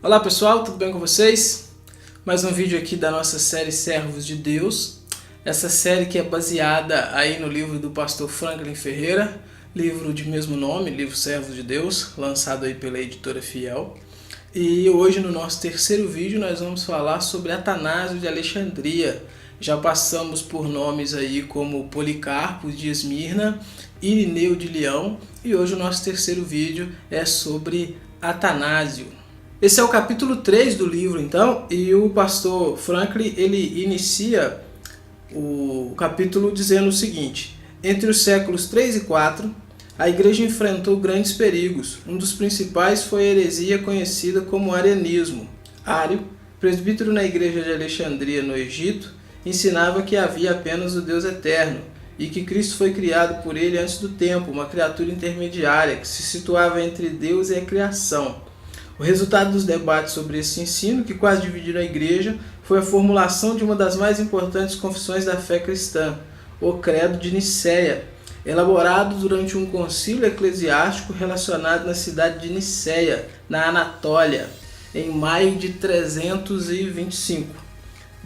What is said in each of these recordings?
Olá pessoal, tudo bem com vocês? Mais um vídeo aqui da nossa série Servos de Deus. Essa série que é baseada aí no livro do pastor Franklin Ferreira, livro de mesmo nome, livro Servos de Deus, lançado aí pela editora Fiel. E hoje no nosso terceiro vídeo nós vamos falar sobre Atanásio de Alexandria. Já passamos por nomes aí como Policarpo de Esmirna, Irineu de Leão, e hoje o nosso terceiro vídeo é sobre Atanásio. Esse é o capítulo 3 do livro, então, e o pastor Franklin, ele inicia o capítulo dizendo o seguinte: entre os séculos 3 e 4, a igreja enfrentou grandes perigos. Um dos principais foi a heresia conhecida como arianismo. Ário, presbítero na igreja de Alexandria, no Egito, ensinava que havia apenas o Deus eterno e que Cristo foi criado por ele antes do tempo, uma criatura intermediária que se situava entre Deus e a criação. O resultado dos debates sobre esse ensino, que quase dividiram a igreja, foi a formulação de uma das mais importantes confissões da fé cristã, o Credo de Nicéia, elaborado durante um concílio eclesiástico relacionado na cidade de Nicéia, na Anatólia, em maio de 325.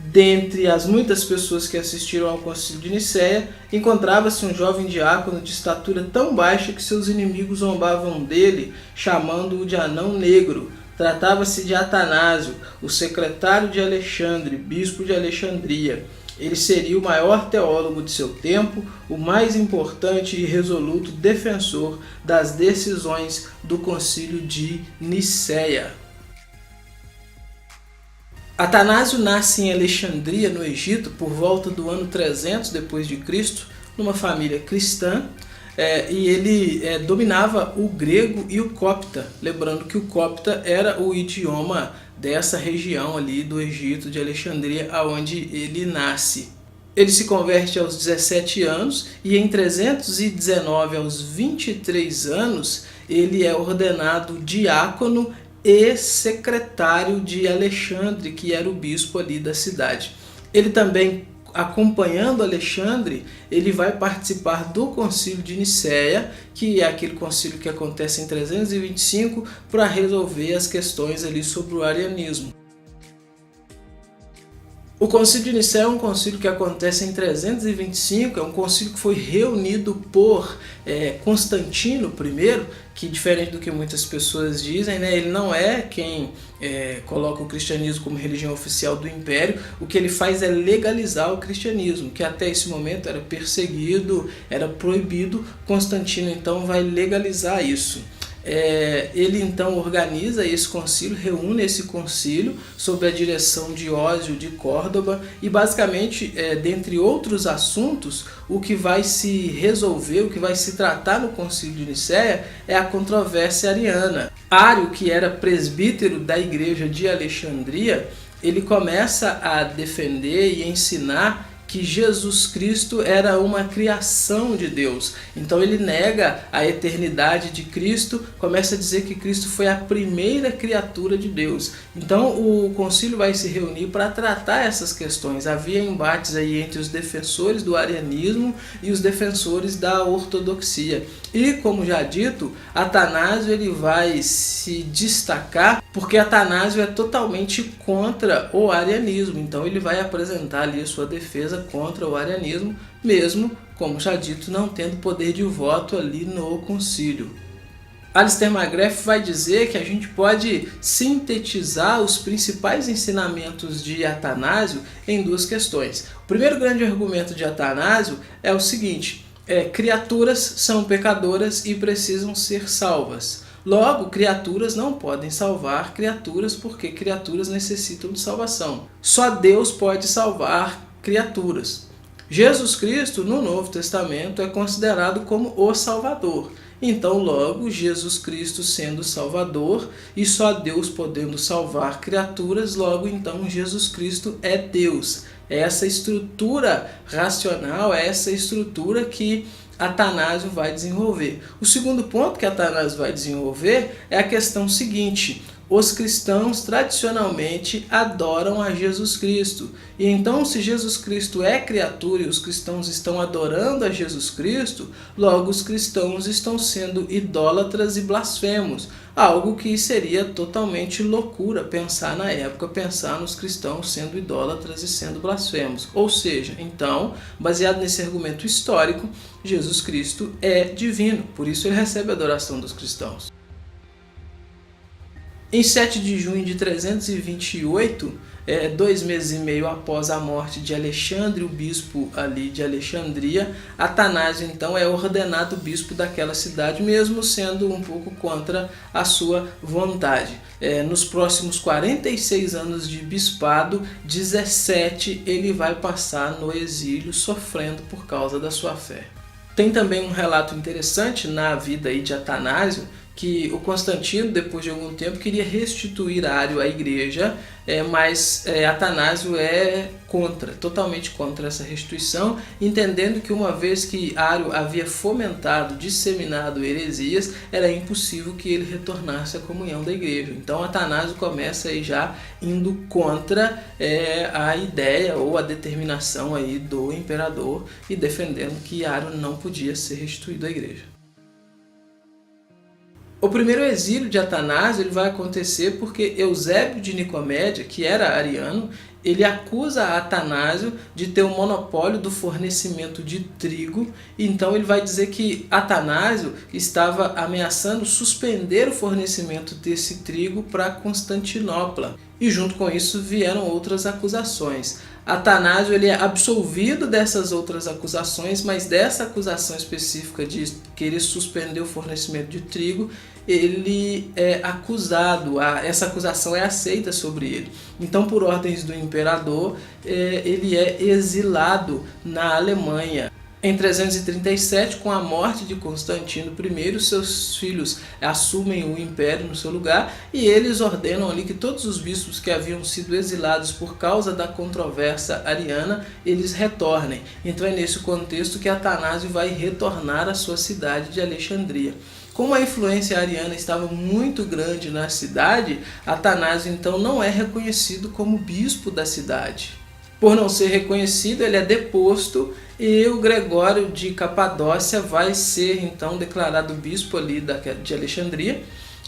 Dentre as muitas pessoas que assistiram ao concílio de Nicéia, encontrava-se um jovem diácono de estatura tão baixa que seus inimigos zombavam dele, chamando-o de anão negro. Tratava-se de Atanásio, o secretário de Alexandre, bispo de Alexandria. Ele seria o maior teólogo de seu tempo, o mais importante e resoluto defensor das decisões do concílio de Nicéia. Atanásio nasce em Alexandria, no Egito, por volta do ano 300 d.C., numa família cristã, e ele dominava o grego e o copta, lembrando que o copta era o idioma dessa região ali do Egito, de Alexandria, aonde ele nasce. Ele se converte aos 17 anos e em 319, aos 23 anos, ele é ordenado diácono e secretário de Alexandre, que era o bispo ali da cidade. Ele também, acompanhando Alexandre, ele vai participar do concílio de Nicéia, que é aquele concílio que acontece em 325 para resolver as questões ali sobre o arianismo. O concílio de Nicéia é um concílio que acontece em 325, é um concílio que foi reunido por Constantino I, que diferente do que muitas pessoas dizem, né, ele não é quem coloca o cristianismo como religião oficial do império. O que ele faz é legalizar o cristianismo, que até esse momento era perseguido, era proibido. Constantino então vai legalizar isso. Ele então organiza esse concílio, reúne esse concílio sob a direção de Ósio de Córdoba e basicamente, dentre outros assuntos, o que vai se resolver, o que vai se tratar no concílio de Nicéia é a controvérsia ariana. Ário, que era presbítero da igreja de Alexandria, ele começa a defender e ensinar que Jesus Cristo era uma criação de Deus. Então ele nega a eternidade de Cristo, começa a dizer que Cristo foi a primeira criatura de Deus. Então o concílio vai se reunir para tratar essas questões. Havia embates aí entre os defensores do arianismo e os defensores da ortodoxia. E, como já dito, Atanásio ele vai se destacar porque Atanásio é totalmente contra o arianismo. Então ele vai apresentar ali a sua defesa contra o arianismo, mesmo, como já dito, não tendo poder de voto ali no concílio. Alistair McGrath vai dizer que a gente pode sintetizar os principais ensinamentos de Atanásio em duas questões. O primeiro grande argumento de Atanásio é o seguinte: criaturas são pecadoras e precisam ser salvas. Logo, criaturas não podem salvar criaturas porque criaturas necessitam de salvação. Só Deus pode salvar criaturas. Jesus Cristo, no Novo Testamento, é considerado como o Salvador. Então, logo, Jesus Cristo sendo Salvador e só Deus podendo salvar criaturas, logo, então, Jesus Cristo é Deus. É essa estrutura racional, é essa estrutura que Atanásio vai desenvolver. O segundo ponto que Atanásio vai desenvolver é a questão seguinte: os cristãos tradicionalmente adoram a Jesus Cristo. E então, se Jesus Cristo é criatura e os cristãos estão adorando a Jesus Cristo, logo os cristãos estão sendo idólatras e blasfemos. Algo que seria totalmente loucura pensar na época, pensar nos cristãos sendo idólatras e sendo blasfemos. Ou seja, então, baseado nesse argumento histórico, Jesus Cristo é divino, por isso ele recebe a adoração dos cristãos. Em 7 de junho de 328, 2 meses e meio após a morte de Alexandre, o bispo ali de Alexandria, Atanásio então é ordenado bispo daquela cidade, mesmo sendo um pouco contra a sua vontade. Nos próximos 46 anos de bispado, 17 ele vai passar no exílio, sofrendo por causa da sua fé. Tem também um relato interessante na vida aí de Atanásio, que o Constantino, depois de algum tempo, queria restituir Ário à igreja, mas Atanásio é totalmente contra essa restituição, entendendo que uma vez que Ário havia fomentado, disseminado heresias, era impossível que ele retornasse à comunhão da igreja. Então Atanásio começa aí já indo contra a ideia ou a determinação aí do imperador e defendendo que Ário não podia ser restituído à igreja. O primeiro exílio de Atanásio ele vai acontecer porque Eusébio de Nicomédia, que era ariano, ele acusa Atanásio de ter o monopólio do fornecimento de trigo, então ele vai dizer que Atanásio estava ameaçando suspender o fornecimento desse trigo para Constantinopla. E junto com isso vieram outras acusações. Atanásio ele é absolvido dessas outras acusações, mas dessa acusação específica de querer suspender o fornecimento de trigo, ele é acusado, essa acusação é aceita sobre ele. Então, por ordens do imperador, ele é exilado na Alemanha. Em 337, com a morte de Constantino I, seus filhos assumem o império no seu lugar e eles ordenam ali que todos os bispos que haviam sido exilados por causa da controvérsia ariana, eles retornem. Então é nesse contexto que Atanásio vai retornar à sua cidade de Alexandria. Como a influência ariana estava muito grande na cidade, Atanásio então não é reconhecido como bispo da cidade. Por não ser reconhecido, ele é deposto e o Gregório de Capadócia vai ser então declarado bispo ali de Alexandria.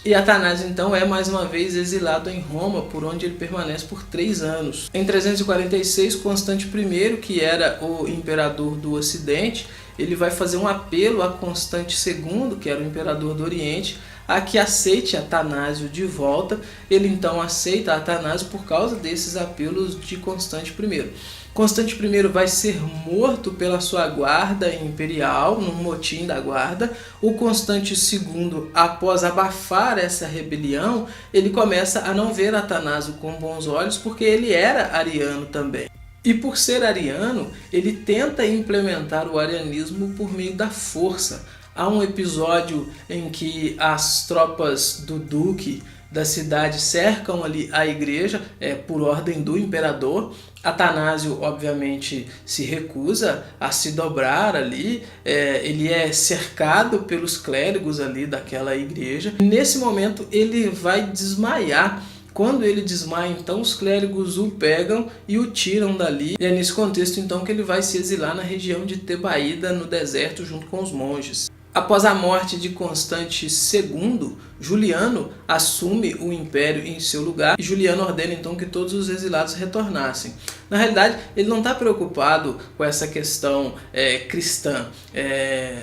E Atanásio então é mais uma vez exilado em Roma, por onde ele permanece por 3 anos. Em 346, Constante I, que era o imperador do Ocidente, ele vai fazer um apelo a Constante II, que era o imperador do Oriente, a que aceite Atanásio de volta. Ele então aceita Atanásio por causa desses apelos de Constante I. Constante I vai ser morto pela sua guarda imperial, num motim da guarda. O Constante II, após abafar essa rebelião, ele começa a não ver Atanásio com bons olhos, porque ele era ariano também. E por ser ariano, ele tenta implementar o arianismo por meio da força. Há um episódio em que as tropas do duque da cidade cercam ali a igreja por ordem do imperador. Atanásio, obviamente, se recusa a se dobrar ali, ele é cercado pelos clérigos ali daquela igreja. Nesse momento ele vai desmaiar. Quando ele desmaia, então os clérigos o pegam e o tiram dali. E é nesse contexto então que ele vai se exilar na região de Tebaída, no deserto, junto com os monges. Após a morte de Constante II, Juliano assume o império em seu lugar e Juliano ordena então que todos os exilados retornassem. Na realidade, ele não está preocupado com essa questão cristã.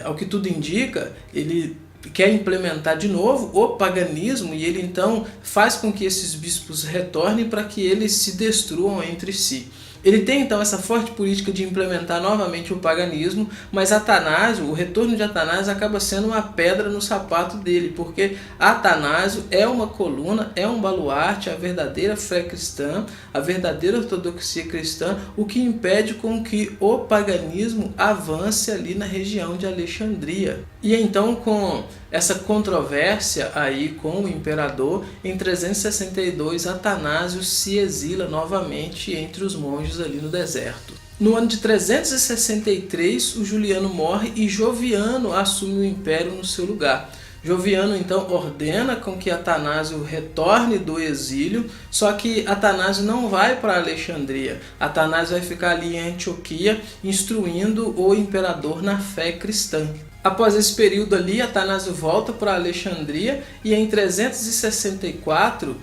Ao que tudo indica, ele quer implementar de novo o paganismo e ele então faz com que esses bispos retornem para que eles se destruam entre si. Ele tem então essa forte política de implementar novamente o paganismo, mas Atanásio, o retorno de Atanásio acaba sendo uma pedra no sapato dele, porque Atanásio é uma coluna, é um baluarte, a verdadeira fé cristã, a verdadeira ortodoxia cristã, o que impede com que o paganismo avance ali na região de Alexandria. E então, com essa controvérsia aí com o imperador, em 362 Atanásio se exila novamente entre os monges ali no deserto. No ano de 363, o Juliano morre e Joviano assume o império no seu lugar. Joviano então ordena com que Atanásio retorne do exílio, só que Atanásio não vai para Alexandria. Atanásio vai ficar ali em Antioquia, instruindo o imperador na fé cristã. Após esse período ali, Atanásio volta para Alexandria e em 364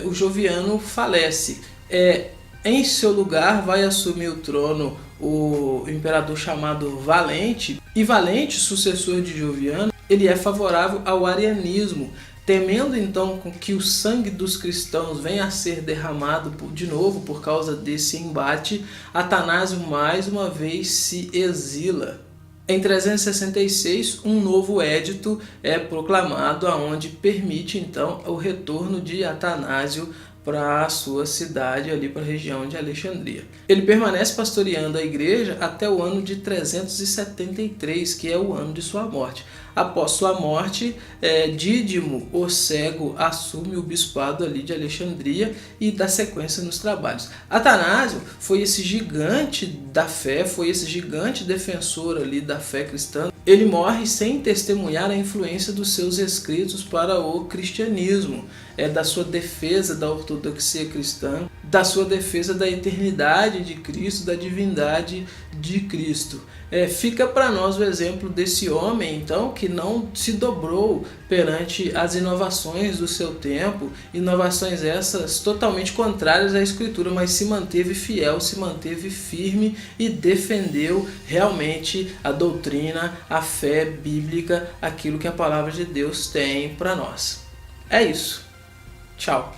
o Joviano falece. Em seu lugar vai assumir o trono o imperador chamado Valente, e Valente, sucessor de Joviano, ele é favorável ao arianismo, temendo então que o sangue dos cristãos venha a ser derramado de novo por causa desse embate. Atanásio mais uma vez se exila. Em 366, um novo édito é proclamado, onde permite então o retorno de Atanásio para a sua cidade, ali para a região de Alexandria. Ele permanece pastoreando a igreja até o ano de 373, que é o ano de sua morte. Após sua morte, Dídimo, o cego, assume o bispado ali de Alexandria e dá sequência nos trabalhos. Atanásio foi esse gigante da fé, foi esse gigante defensor ali da fé cristã. Ele morre sem testemunhar a influência dos seus escritos para o cristianismo, da sua defesa da ortodoxia cristã, da sua defesa da eternidade de Cristo, da divindade de Cristo. Fica para nós o exemplo desse homem, então, que não se dobrou perante as inovações do seu tempo, inovações essas totalmente contrárias à Escritura, mas se manteve fiel, se manteve firme e defendeu realmente a doutrina, a fé bíblica, aquilo que a palavra de Deus tem para nós. É isso. Tchau.